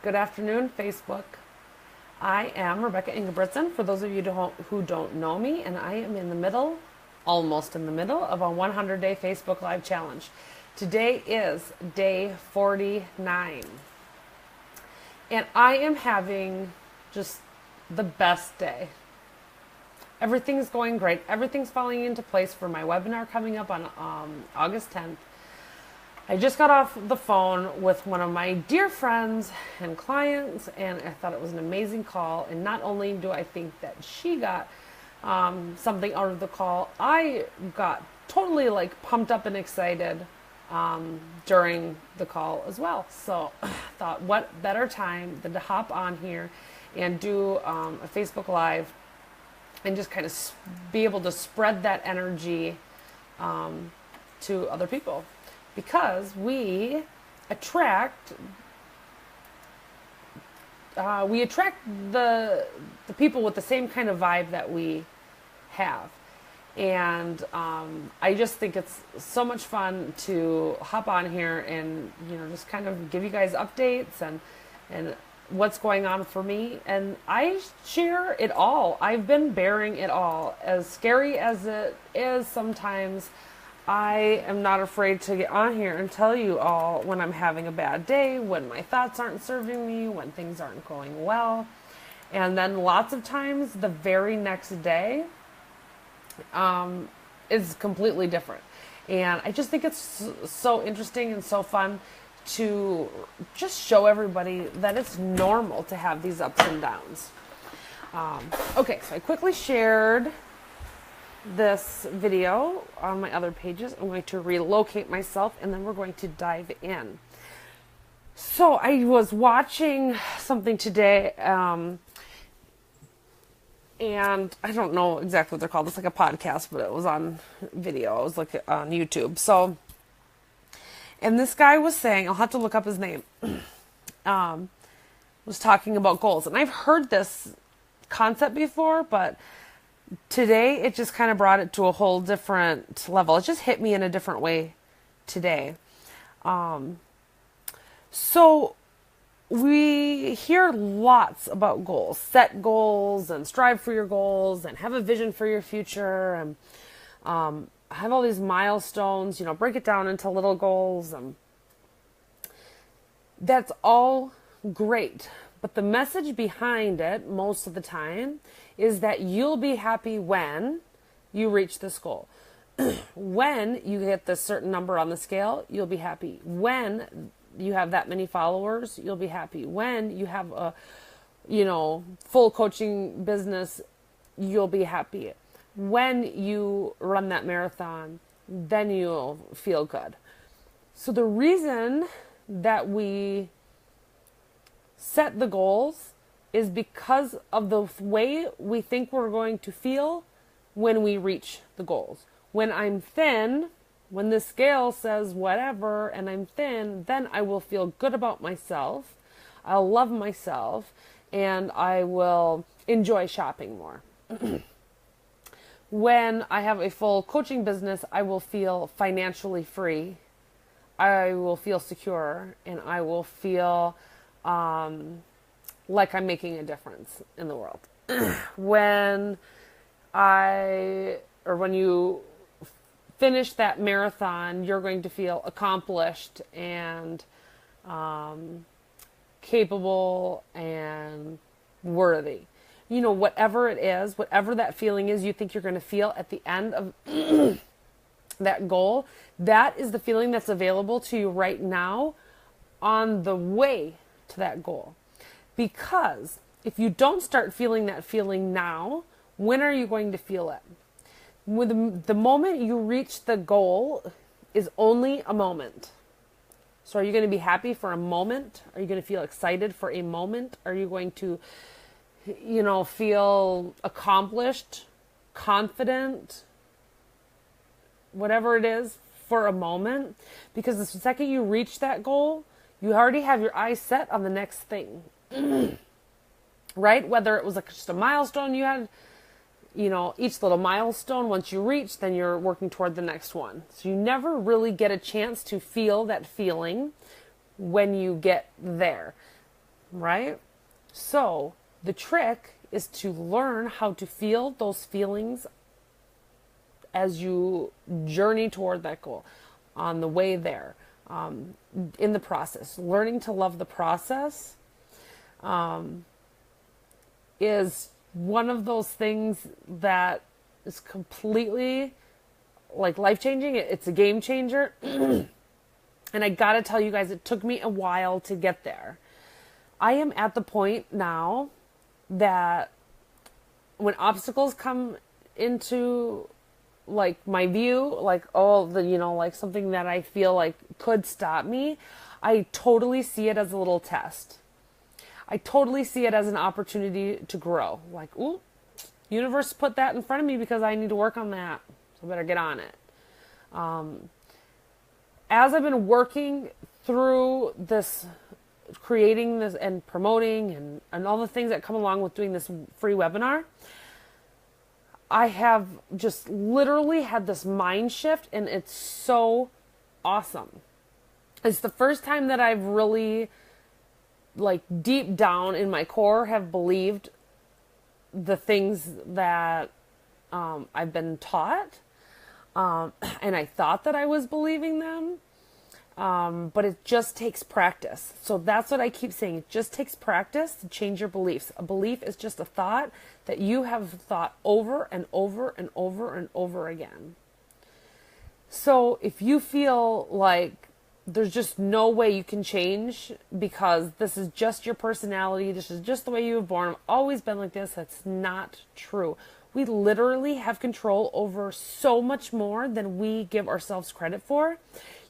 Good afternoon, Facebook. I am Rebecca Ingebrigtsen, for those of you who don't know me, and I am almost in the middle of a 100-day Facebook Live challenge. Today is day 49, and I am having just the best day. Everything's going great. Everything's falling into place for my webinar coming up on August 10th. I just got off the phone with one of my dear friends and clients, and I thought it was an amazing call. And not only do I think that she got something out of the call, I got totally pumped up and excited during the call as well. So I thought, what better time than to hop on here and do a Facebook Live and just kind of be able to spread that energy to other people. Because we attract the people with the same kind of vibe that we have. And I just think it's so much fun to hop on here and just kind of give you guys updates and what's going on for me. And I share it all. I've been bearing it all. As scary as it is sometimes, I am not afraid to get on here and tell you all when I'm having a bad day, when my thoughts aren't serving me, when things aren't going well. And then lots of times the very next day is completely different. And I just think it's so interesting and so fun to just show everybody that it's normal to have these ups and downs. Okay, so I quickly shared this video on my other pages. I'm going to relocate myself and then we're going to dive in. So I was watching something today and I don't know exactly what they're called. It's like a podcast, but it was on video. It was like on YouTube. So, and this guy was saying, I'll have to look up his name, was talking about goals. And I've heard this concept before, but today, it just kind of brought it to a whole different level. It just hit me in a different way today. So we hear lots about goals. Set goals and strive for your goals and have a vision for your future and have all these milestones, break it down into little goals. And that's all great. But the message behind it, most of the time, is that you'll be happy when you reach this goal. When you get this certain number on the scale, you'll be happy. When you have that many followers, you'll be happy. When you have a, full coaching business, you'll be happy. When you run that marathon, then you'll feel good. So the reason that we set the goals is because of the way we think we're going to feel when we reach the goals. When I'm thin, when the scale says whatever and I'm thin, then I will feel good about myself. I'll love myself and I will enjoy shopping more. When I have a full coaching business, I will feel financially free. I will feel secure and I will feel like I'm making a difference in the world. When you finish that marathon, you're going to feel accomplished and capable and worthy. Whatever it is, whatever that feeling is you think you're going to feel at the end of that goal, that is the feeling that's available to you right now on the way to that goal. Because if you don't start feeling that feeling now, when are you going to feel it? The moment you reach the goal is only a moment. So are you going to be happy for a moment? Are you going to feel excited for a moment? Are you going to, feel accomplished, confident, whatever it is, for a moment? Because the second you reach that goal, you already have your eyes set on the next thing. Right? Whether it was just a milestone you had, each little milestone, once you reach, then you're working toward the next one. So you never really get a chance to feel that feeling when you get there. right? So the trick is to learn how to feel those feelings as you journey toward that goal, on the way there, in the process. Learning to love the process is one of those things that is completely like life-changing. It's a game changer. And I gotta tell you guys, it took me a while to get there. I am at the point now that when obstacles come into like my view, like, oh, like something that I feel like could stop me, I totally see it as a little test. I totally see it as an opportunity to grow. Like, ooh, universe put that in front of me because I need to work on that. So I better get on it. As I've been working through this, creating this and promoting and all the things that come along with doing this free webinar, I have just literally had this mind shift, and it's so awesome. It's the first time that I've really, like, deep down in my core have believed the things that I've been taught. And I thought that I was believing them. But it just takes practice. So that's what I keep saying. It just takes practice to change your beliefs. A belief is just a thought that you have thought over and over and over and over again. So if you feel like there's just no way you can change because this is just your personality, this is just the way you were born, I've always been like this, that's not true. We literally have control over so much more than we give ourselves credit for.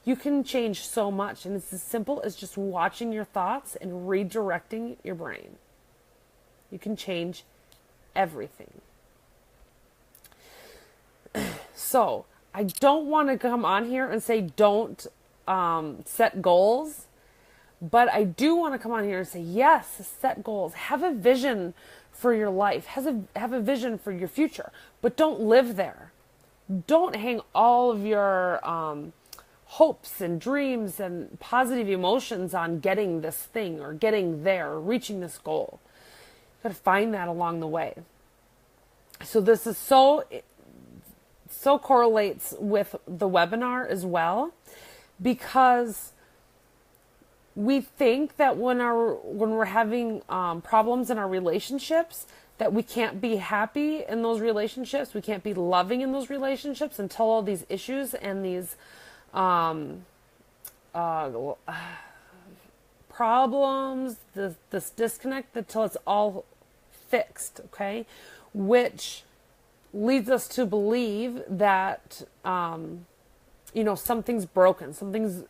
You can change so much, and it's as simple as just watching your thoughts and redirecting your brain. You can change everything. So, I don't want to come on here and say don't set goals, but I do want to come on here and say, yes, set goals. Have a vision for your life. Have a vision for your future, but don't live there. Don't hang all of your hopes and dreams and positive emotions on getting this thing or getting there or reaching this goal. You got to find that along the way. So this is so correlates with the webinar as well, because we think that when we're having problems in our relationships, that we can't be happy in those relationships, we can't be loving in those relationships until all these issues and these problems, this disconnect, until it's all fixed, okay? Which leads us to believe that something's broken, something's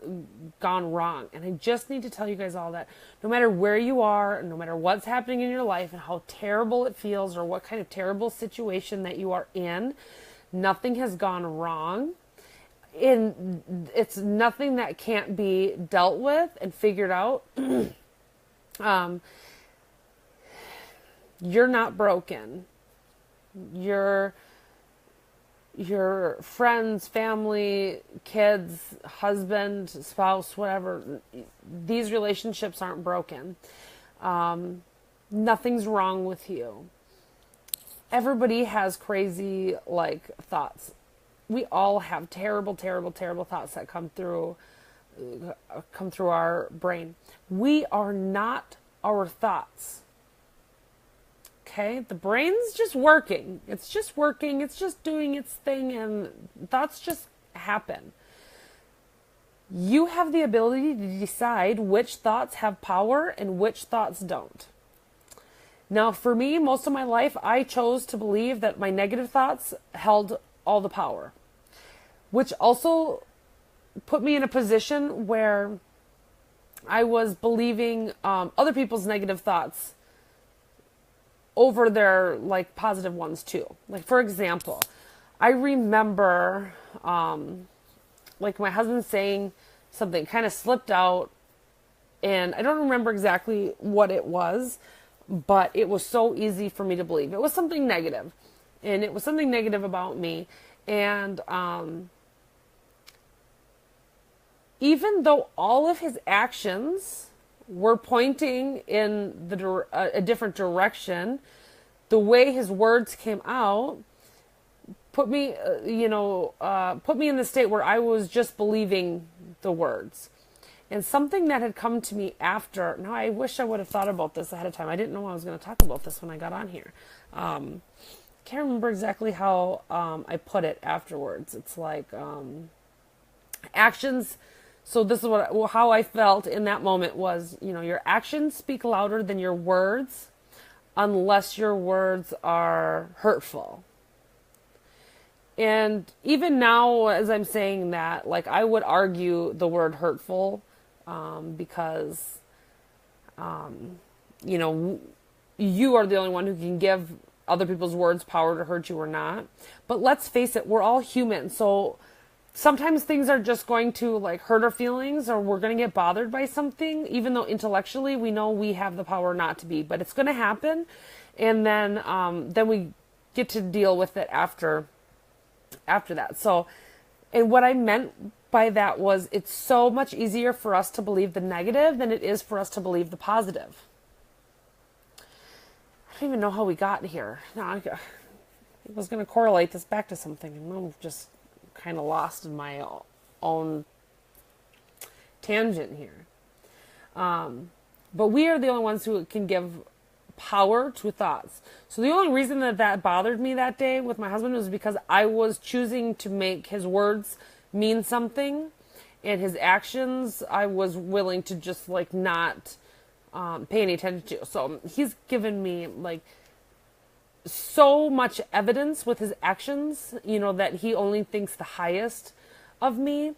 gone wrong. And I just need to tell you guys all that no matter where you are, no matter what's happening in your life and how terrible it feels or what kind of terrible situation that you are in, nothing has gone wrong. It's nothing that can't be dealt with and figured out. You're not broken. Your friends, family, kids, husband, spouse, whatever, these relationships aren't broken. Nothing's wrong with you. Everybody has crazy, thoughts. We all have terrible, terrible, terrible thoughts that come through our brain. We are not our thoughts. Okay, the brain's just working. It's just working. It's just doing its thing, and thoughts just happen. You have the ability to decide which thoughts have power and which thoughts don't. Now, for me, most of my life, I chose to believe that my negative thoughts held all the power, which also put me in a position where I was believing other people's negative thoughts over their positive ones too. For example, I remember my husband saying something kind of slipped out, and I don't remember exactly what it was, but it was so easy for me to believe. It was something negative, and it was something negative about me. And even though all of his actions were pointing in a different direction. The way his words came out put me, put me in the state where I was just believing the words. And something that had come to me after, now I wish I would have thought about this ahead of time. I didn't know I was going to talk about this when I got on here. Can't remember exactly how I put it afterwards. It's like actions. So this is how I felt in that moment was, your actions speak louder than your words unless your words are hurtful. And even now, as I'm saying that, like I would argue the word hurtful because, you are the only one who can give other people's words power to hurt you or not. But let's face it, we're all human. So sometimes things are just going to like hurt our feelings, or we're going to get bothered by something, even though intellectually we know we have the power not to be. But it's going to happen, and then we get to deal with it after that. So, and what I meant by that was it's so much easier for us to believe the negative than it is for us to believe the positive. I don't even know how we got here. No, I was going to correlate this back to something, and I'm just kind of lost in my own tangent here. But we are the only ones who can give power to thoughts. So the only reason that bothered me that day with my husband was because I was choosing to make his words mean something, and his actions I was willing to just like not pay any attention to. So he's given me like so much evidence with his actions, that he only thinks the highest of me.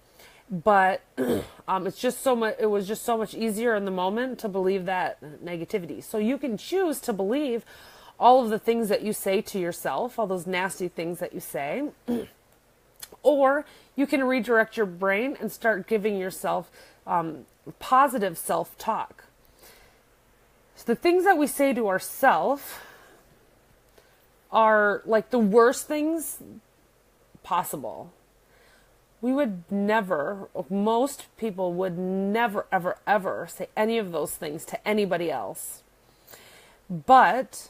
But it's just so much. It was just so much easier in the moment to believe that negativity. So you can choose to believe all of the things that you say to yourself, all those nasty things that you say, or you can redirect your brain and start giving yourself positive self-talk. So the things that we say to ourselves are like the worst things possible. We would never, most people would never, ever, ever say any of those things to anybody else. But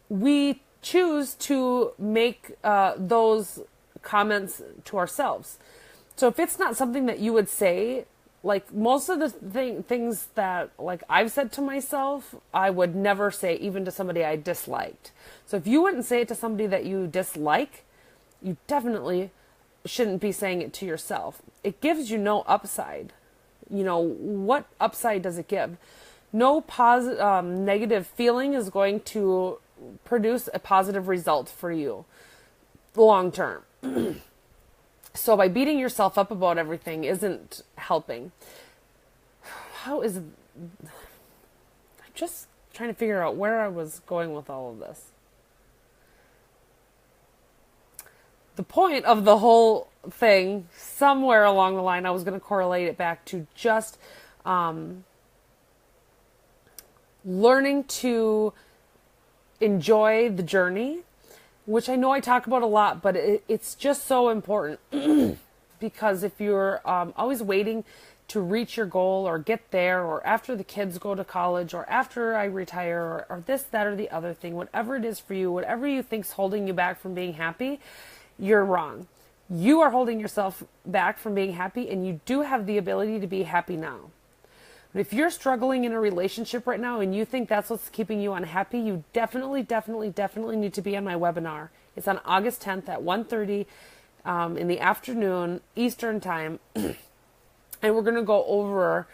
we choose to make those comments to ourselves. So if it's not something that you would say, like most of the things that like I've said to myself, I would never say even to somebody I disliked. So if you wouldn't say it to somebody that you dislike, you definitely shouldn't be saying it to yourself. It gives you no upside. What upside does it give? No negative feeling is going to produce a positive result for you long term. So by beating yourself up about everything isn't helping. I'm just trying to figure out where I was going with all of this. The point of the whole thing, somewhere along the line, I was going to correlate it back to just learning to enjoy the journey, which I know I talk about a lot, but it's just so important because if you're always waiting to reach your goal or get there, or after the kids go to college, or after I retire, or this, that, or the other thing, whatever it is for you, whatever you think's holding you back from being happy, you're wrong. You are holding yourself back from being happy, and you do have the ability to be happy now. But if you're struggling in a relationship right now and you think that's what's keeping you unhappy, you definitely need to be on my webinar. It's on August 10th at 1:30 in the afternoon Eastern time. And we're going to go over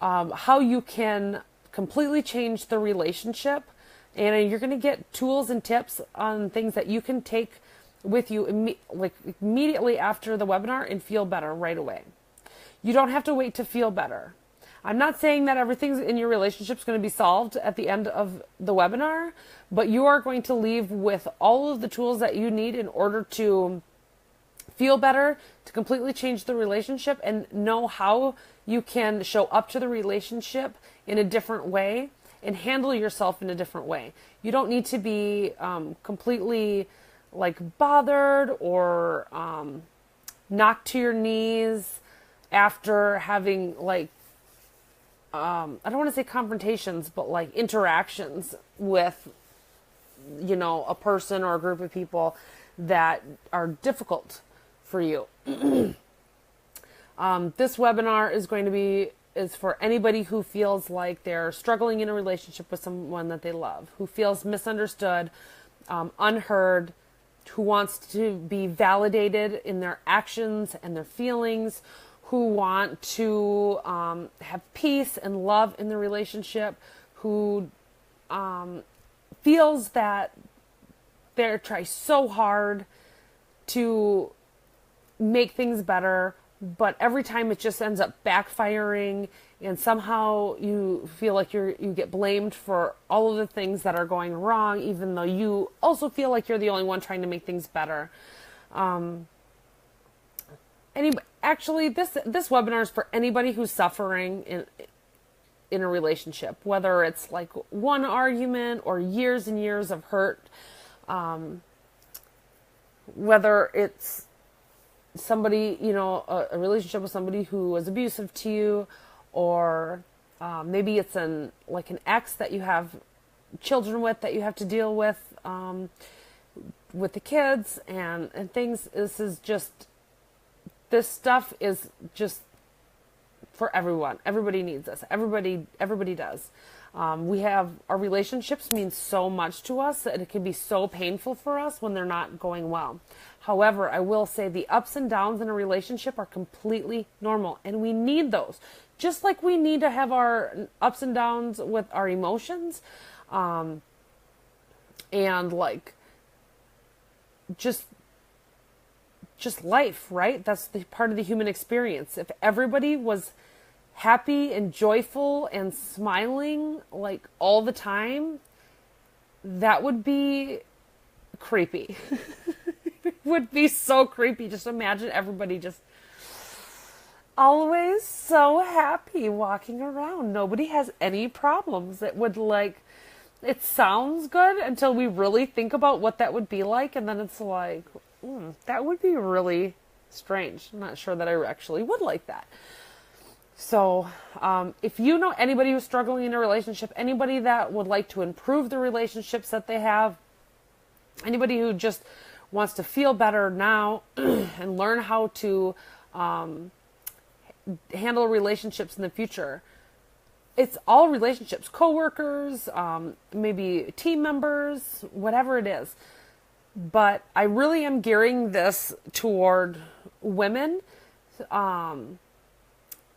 how you can completely change the relationship. And you're going to get tools and tips on things that you can take with you immediately after the webinar and feel better right away. You don't have to wait to feel better. I'm not saying that everything in your relationship is going to be solved at the end of the webinar, but you are going to leave with all of the tools that you need in order to feel better, to completely change the relationship, and know how you can show up to the relationship in a different way and handle yourself in a different way. You don't need to be completely bothered or knocked to your knees after having I don't want to say confrontations, but like interactions with, a person or a group of people that are difficult for you. This webinar is for anybody who feels like they're struggling in a relationship with someone that they love, who feels misunderstood, unheard, who wants to be validated in their actions and their feelings, who want to have peace and love in the relationship, who feels that they're trying so hard to make things better, but every time it just ends up backfiring, and somehow you feel like you get blamed for all of the things that are going wrong, even though you also feel like you're the only one trying to make things better. Actually, this webinar is for anybody who's suffering in a relationship, whether it's like one argument or years and years of hurt, whether it's somebody, a relationship with somebody who was abusive to you, or maybe it's an ex that you have children with that you have to deal with the kids and things. This stuff is just for everyone. Everybody needs this. Everybody does. Our relationships mean so much to us that it can be so painful for us when they're not going well. However, I will say the ups and downs in a relationship are completely normal, and we need those. Just like we need to have our ups and downs with our emotions, and just life, right? That's the part of the human experience. If everybody was happy and joyful and smiling like all the time, that would be creepy. It would be so creepy. Just imagine everybody just always so happy walking around. Nobody has any problems. It sounds good until we really think about what that would be like, and then it's like, that would be really strange. I'm not sure that I actually would like that. So if you know anybody who's struggling in a relationship, anybody that would like to improve the relationships that they have, anybody who just wants to feel better now and learn how to handle relationships in the future, it's all relationships, coworkers, maybe team members, whatever it is. But I really am gearing this toward women.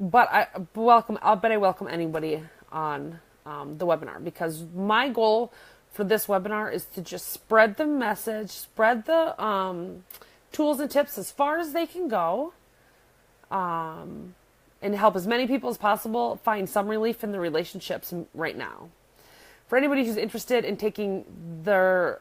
But I welcome anybody on the webinar, because my goal for this webinar is to just spread the message, spread the tools and tips as far as they can go, and help as many people as possible find some relief in the relationships right now. For anybody who's interested in taking their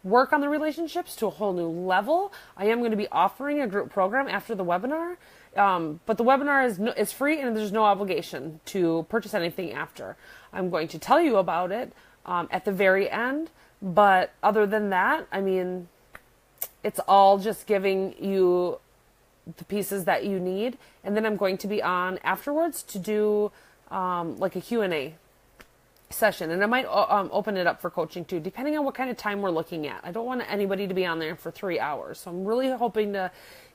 work on the relationships to a whole new level, I am going to be offering a group program after the webinar. But the webinar is free, and there's no obligation to purchase anything after. I'm going to tell you about it at the very end. But other than that, I mean, it's all just giving you the pieces that you need. And then I'm going to be on afterwards to do like a Q&A session, and I might open it up for coaching too, depending on what kind of time we're looking at. I don't want anybody to be on there for 3 hours, so I'm really hoping to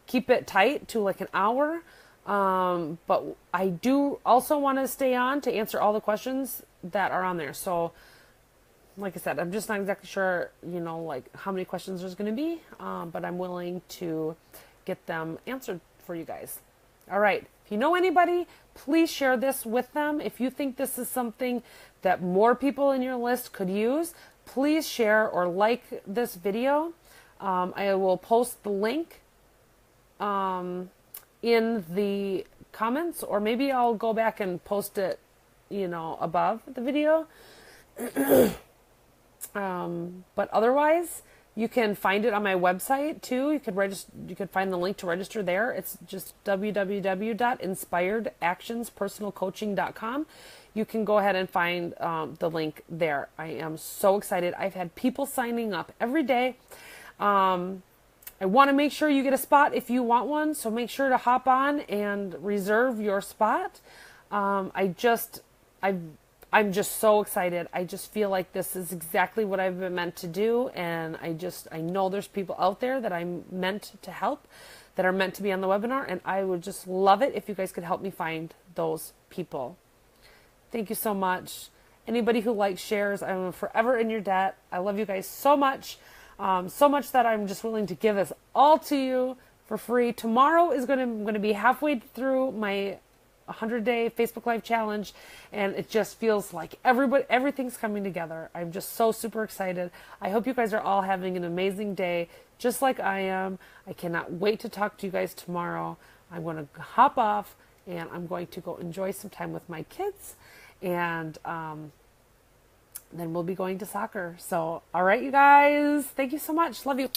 keep it tight to like an hour, but I do also want to stay on to answer all the questions that are on there. So like I said, I'm just not exactly sure like how many questions there's going to be, but I'm willing to get them answered for you guys. All right, if you know anybody, please share this with them. If you think this is something that more people in your list could use, please share or like this video. I will post the link in the comments, or maybe I'll go back and post it, above the video. But otherwise, you can find it on my website too. You could find the link to register there. It's just www.inspiredactionspersonalcoaching.com. You can go ahead and find the link there. I am so excited. I've had people signing up every day. I want to make sure you get a spot if you want one, so make sure to hop on and reserve your spot. I just, I'm just so excited. I just feel like this is exactly what I've been meant to do. And I know there's people out there that I'm meant to help, that are meant to be on the webinar. And I would just love it if you guys could help me find those people. Thank you so much. Anybody who likes, shares, I'm forever in your debt. I love you guys so much. So much that I'm just willing to give this all to you for free. Tomorrow is going to be halfway through my 100-day Facebook Live challenge, and it just feels like everything's coming together. I'm just so super excited. I hope you guys are all having an amazing day, just like I am. I cannot wait to talk to you guys tomorrow. I'm going to hop off, and I'm going to go enjoy some time with my kids, and then we'll be going to soccer. So, all right, you guys, thank you so much. Love you.